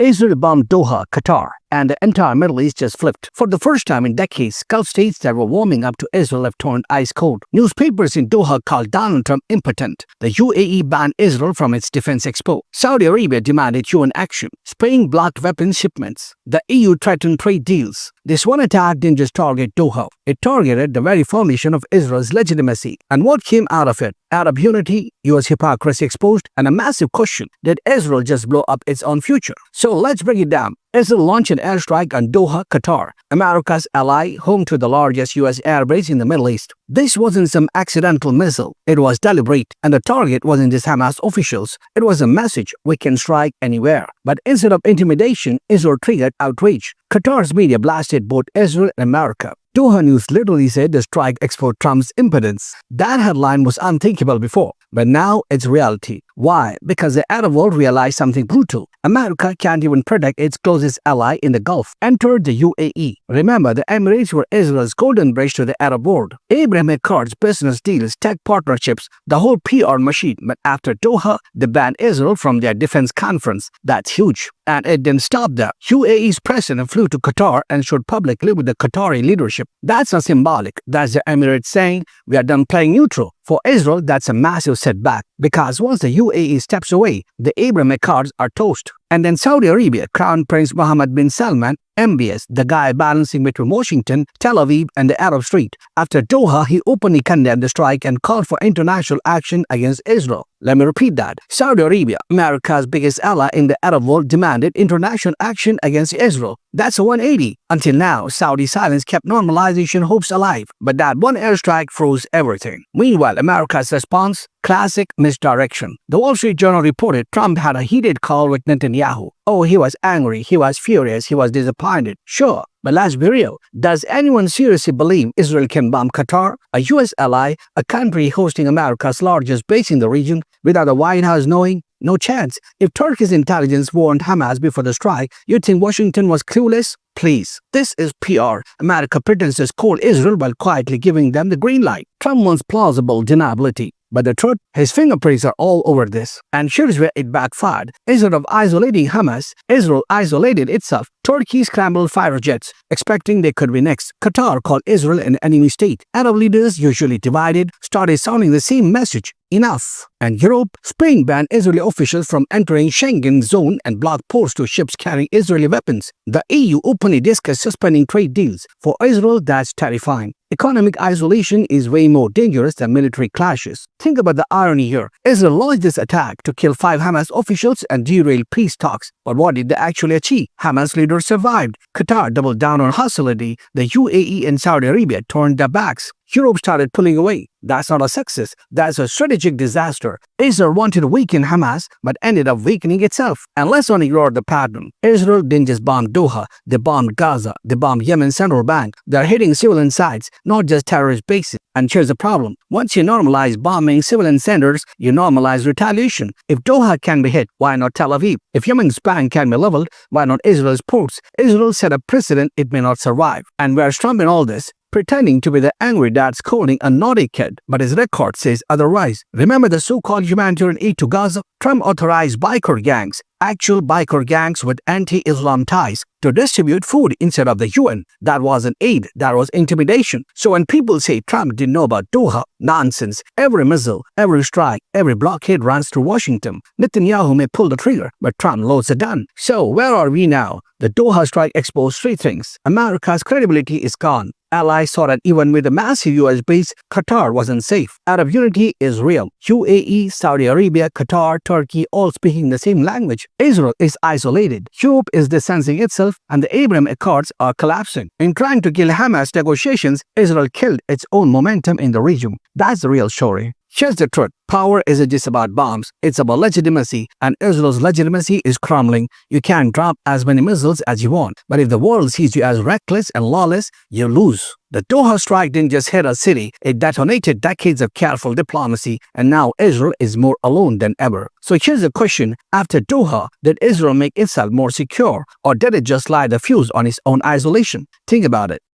Israel bombed Doha, Qatar, and the entire Middle East just flipped. For the first time in decades, Gulf states that were warming up to Israel have turned ice cold. Newspapers in Doha called Donald Trump impotent. The UAE banned Israel from its defense expo. Saudi Arabia demanded UN action. Spain blocked weapons shipments. The EU threatened trade deals. This one attack didn't just target Doha. It targeted the very foundation of Israel's legitimacy. And what came out of it? Arab unity, US hypocrisy exposed, and a massive question: did Israel just blow up its own future? So let's break it down. Israel launched an airstrike on Doha, Qatar, America's ally, home to the largest US airbase in the Middle East. This wasn't some accidental missile. It was deliberate, and the target wasn't just Hamas officials. It was a message: we can strike anywhere. But instead of intimidation, Israel triggered outrage. Qatar's media blasted both Israel and America. Doha News literally said the strike exposed Trump's impotence. That headline was unthinkable before, but now it's reality. Why? Because the Arab world realized something brutal. America can't even protect its closest ally in the Gulf. Entered the UAE. Remember, the Emirates were Israel's golden bridge to the Arab world. Abraham Accords, business deals, tech partnerships, the whole PR machine. But after Doha, they banned Israel from their defense conference. That's huge. And it didn't stop there. UAE's president flew to Qatar and showed publicly with the Qatari leadership. That's not symbolic. That's the Emirates saying, we are done playing neutral. For Israel, that's a massive setback, because once the UAE steps away, the Abraham Accords are toast. And then Saudi Arabia, Crown Prince Mohammed bin Salman, MBS, the guy balancing between Washington, Tel Aviv, and the Arab Street. After Doha, he openly condemned the strike and called for international action against Israel. Let me repeat that. Saudi Arabia, America's biggest ally in the Arab world, demanded international action against Israel. That's a 180. Until now, Saudi silence kept normalization hopes alive, but that one airstrike froze everything. Meanwhile, America's response? Classic misdirection. The Wall Street Journal reported Trump had a heated call with Netanyahu. Oh, he was angry, he was furious, he was disappointed. Sure, but let's be real. Does anyone seriously believe Israel can bomb Qatar, a US ally, a country hosting America's largest base in the region, without the White House knowing? No chance. If Turkey's intelligence warned Hamas before the strike, you'd think Washington was clueless? Please. This is PR. America pretends to scold Israel while quietly giving them the green light. Trump wants plausible deniability. But the truth, his fingerprints are all over this. And here's where it backfired. Instead of isolating Hamas, Israel isolated itself. Turkey scrambled fighter jets, expecting they could be next. Qatar called Israel an enemy state. Arab leaders, usually divided, started sounding the same message: enough. And Europe, Spain banned Israeli officials from entering Schengen zone and blocked ports to ships carrying Israeli weapons. The EU openly discussed suspending trade deals. For Israel, that's terrifying. Economic isolation is way more dangerous than military clashes. Think about the irony here. Israel launched this attack to kill 5 Hamas officials and derail peace talks. But what did they actually achieve? Hamas leaders survived. Qatar doubled down on hostility. The UAE and Saudi Arabia turned their backs. Europe started pulling away. That's not a success. That's a strategic disaster. Israel wanted to weaken Hamas, but ended up weakening itself. And let's not ignore the pattern. Israel didn't just bomb Doha. They bombed Gaza. They bombed Yemen's central bank. They're hitting civilian sites, not just terrorist bases. And here's the problem. Once you normalize bombing civilian centers, you normalize retaliation. If Doha can be hit, why not Tel Aviv? If Yemen's bank can be leveled, why not Israel's ports? Israel set a precedent it may not survive. And where's Trump in all this? Pretending to be the angry dad scolding a naughty kid, but his record says otherwise. Remember the so-called humanitarian aid to Gaza? Trump authorized biker gangs, actual biker gangs with anti-Islam ties, to distribute food instead of the UN. That wasn't aid, that was intimidation. So when people say Trump didn't know about Doha, nonsense. Every missile, every strike, every blockade runs through Washington. Netanyahu may pull the trigger, but Trump loads the gun. So where are we now? The Doha strike exposed 3 things. America's credibility is gone. Allies saw that even with a massive US base, Qatar wasn't safe. Arab unity is real. UAE, Saudi Arabia, Qatar, Turkey all speaking the same language. Israel is isolated. Europe is distancing itself, and the Abraham Accords are collapsing. In trying to kill Hamas negotiations, Israel killed its own momentum in the region. That's the real story. Here's the truth. Power isn't just about bombs, it's about legitimacy, and Israel's legitimacy is crumbling. You can drop as many missiles as you want, but if the world sees you as reckless and lawless, you lose. The Doha strike didn't just hit a city, it detonated decades of careful diplomacy, and now Israel is more alone than ever. So here's the question: after Doha, did Israel make itself more secure, or did it just light the fuse on its own isolation? Think about it.